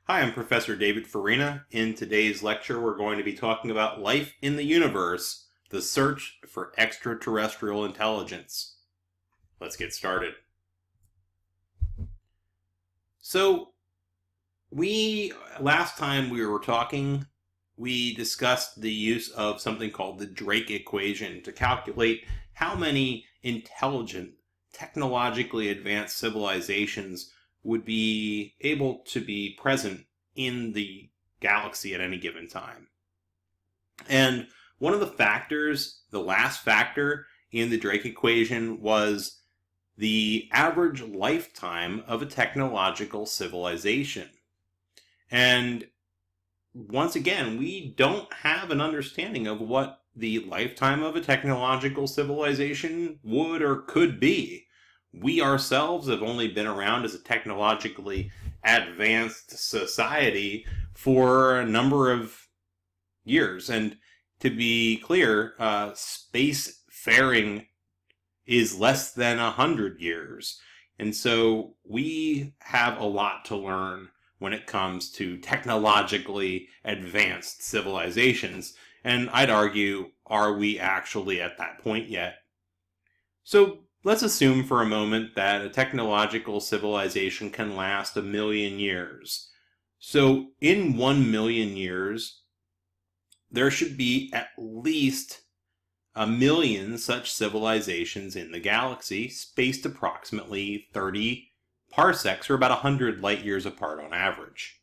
Hi, I'm Professor David Farina. In today's lecture, we're going to be talking about life in the universe, the search for extraterrestrial intelligence. Let's get started. So, last time we were talking, we discussed the use of something called the Drake equation to calculate how many intelligent, technologically advanced civilizations would be able to be present in the galaxy at any given time. And one of the factors, the last factor in the Drake equation, was the average lifetime of a technological civilization. And once again, we don't have an understanding of what the lifetime of a technological civilization would or could be. We ourselves have only been around as a technologically advanced society for a number of years. And to be clear, spacefaring is less than 100 years. And so we have a lot to learn when it comes to technologically advanced civilizations. And I'd argue, are we actually at that point yet? So let's assume for a moment that a technological civilization can last 1,000,000 years. So in 1,000,000 years, there should be at least 1,000,000 such civilizations in the galaxy, spaced approximately 30 parsecs, or about 100 light years apart on average.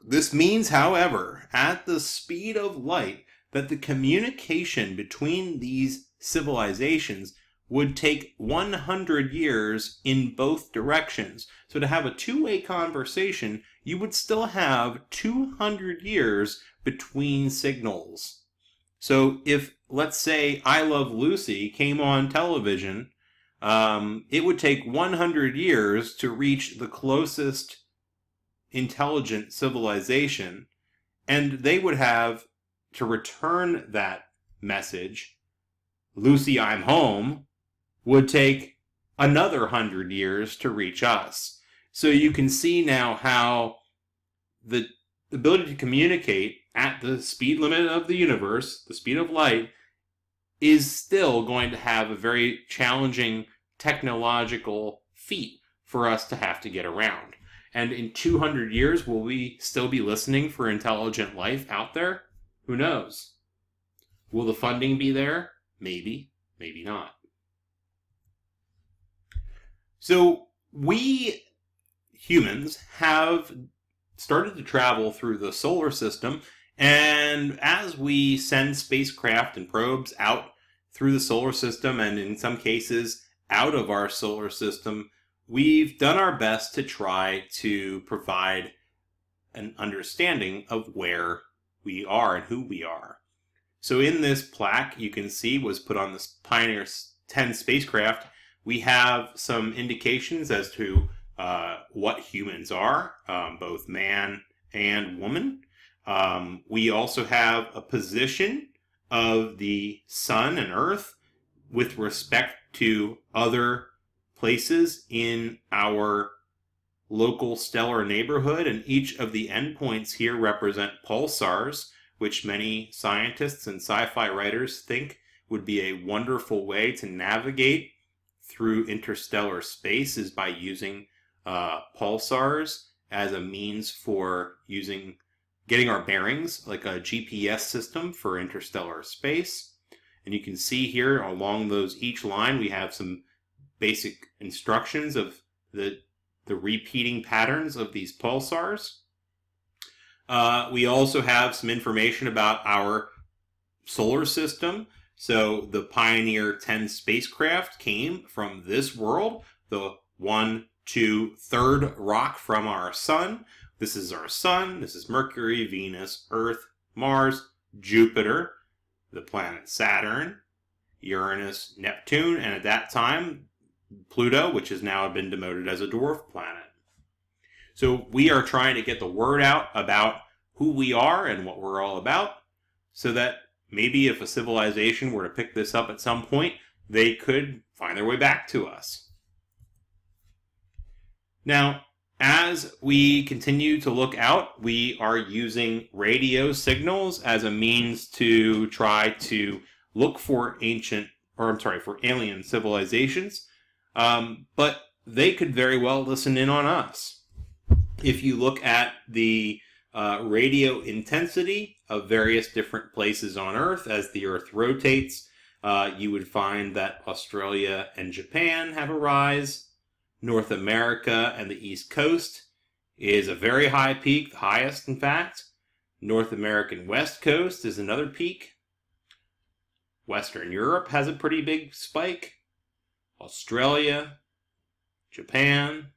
This means, however, at the speed of light, that the communication between these civilizations would take 100 years in both directions. So to have a two-way conversation, you would still have 200 years between signals. So if, let's say, I Love Lucy came on television, it would take 100 years to reach the closest intelligent civilization, and they would have to return that message, Lucy, I'm home, would take another 100 years to reach us. So you can see now how the ability to communicate at the speed limit of the universe, the speed of light, is still going to have a very challenging technological feat for us to have to get around. And in 200 years, will we still be listening for intelligent life out there? Who knows? Will the funding be there? Maybe, maybe not. So we humans have started to travel through the solar system, and as we send spacecraft and probes out through the solar system, and in some cases out of our solar system, we've done our best to try to provide an understanding of where we are and who we are. So in this plaque, you can see, was put on this Pioneer 10 spacecraft, we have some indications as to what humans are, both man and woman. We also have a position of the sun and earth with respect to other places in our local stellar neighborhood, and each of the endpoints here represent pulsars, which many scientists and sci-fi writers think would be a wonderful way to navigate through interstellar space, is by using pulsars as a means for getting our bearings, like a GPS system for interstellar space. And you can see here along each line we have some basic instructions of the repeating patterns of these pulsars. We also have some information about our solar system. So the Pioneer 10 spacecraft came from this world, the 1, 2, 3rd rock from our sun. This is our sun. This is Mercury, Venus, Earth, Mars, Jupiter, the planet Saturn, Uranus, Neptune, and at that time, Pluto, which has now been demoted as a dwarf planet. So we are trying to get the word out about who we are and what we're all about, so that maybe if a civilization were to pick this up at some point, they could find their way back to us. Now, As we continue to look out, we are using radio signals as a means to try to look for for alien civilizations. But they could very well listen in on us. If you look at the radio intensity of various different places on Earth as the Earth rotates, you would find that Australia and Japan have a rise. North America and the East Coast is a very high peak, the highest in fact. North American West Coast is another peak. Western Europe has a pretty big spike. Australia, Japan,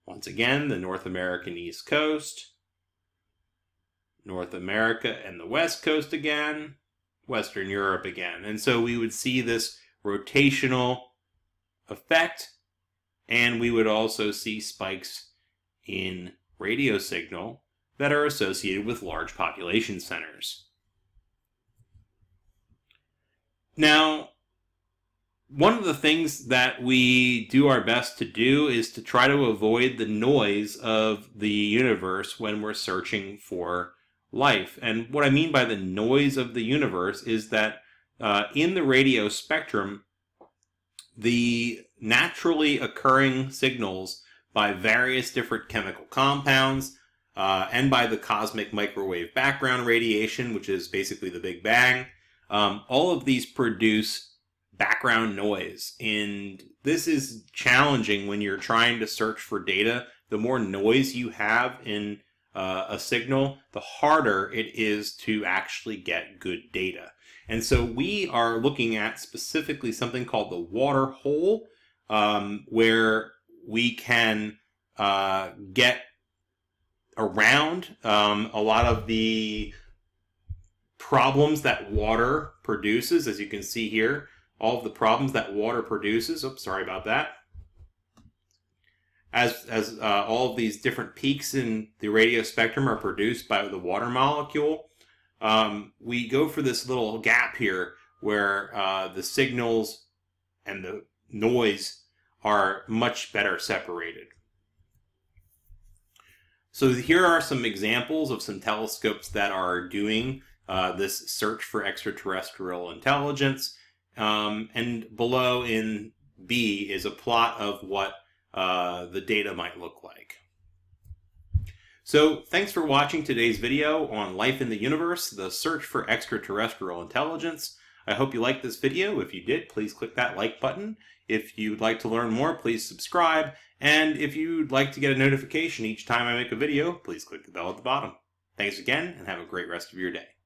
once again the North American East Coast. North America and the West Coast again. Western Europe again. And so we would see this rotational effect. And we would also see spikes in radio signal that are associated with large population centers. Now, one of the things that we do our best to do is to try to avoid the noise of the universe when we're searching for life. And what I mean by the noise of the universe is that in the radio spectrum, the naturally occurring signals by various different chemical compounds and by the cosmic microwave background radiation, which is basically the Big Bang, all of these produce background noise. And this is challenging when you're trying to search for data. The more noise you have in a signal, the harder it is to actually get good data. And so we are looking at specifically something called the water hole, where we can get around a lot of the problems that water produces. As you can see here, all of the problems that water produces. Oops, sorry about that. As all of these different peaks in the radio spectrum are produced by the water molecule, we go for this little gap here where the signals and the noise are much better separated. So here are some examples of some telescopes that are doing this search for extraterrestrial intelligence. And below in B is a plot of what the data might look like. So thanks for watching today's video on Life in the Universe, the search for extraterrestrial intelligence. I hope you liked this video. If you did, please click that like button. If you'd like to learn more, please subscribe. And if you'd like to get a notification each time I make a video, please click the bell at the bottom. Thanks again, and have a great rest of your day.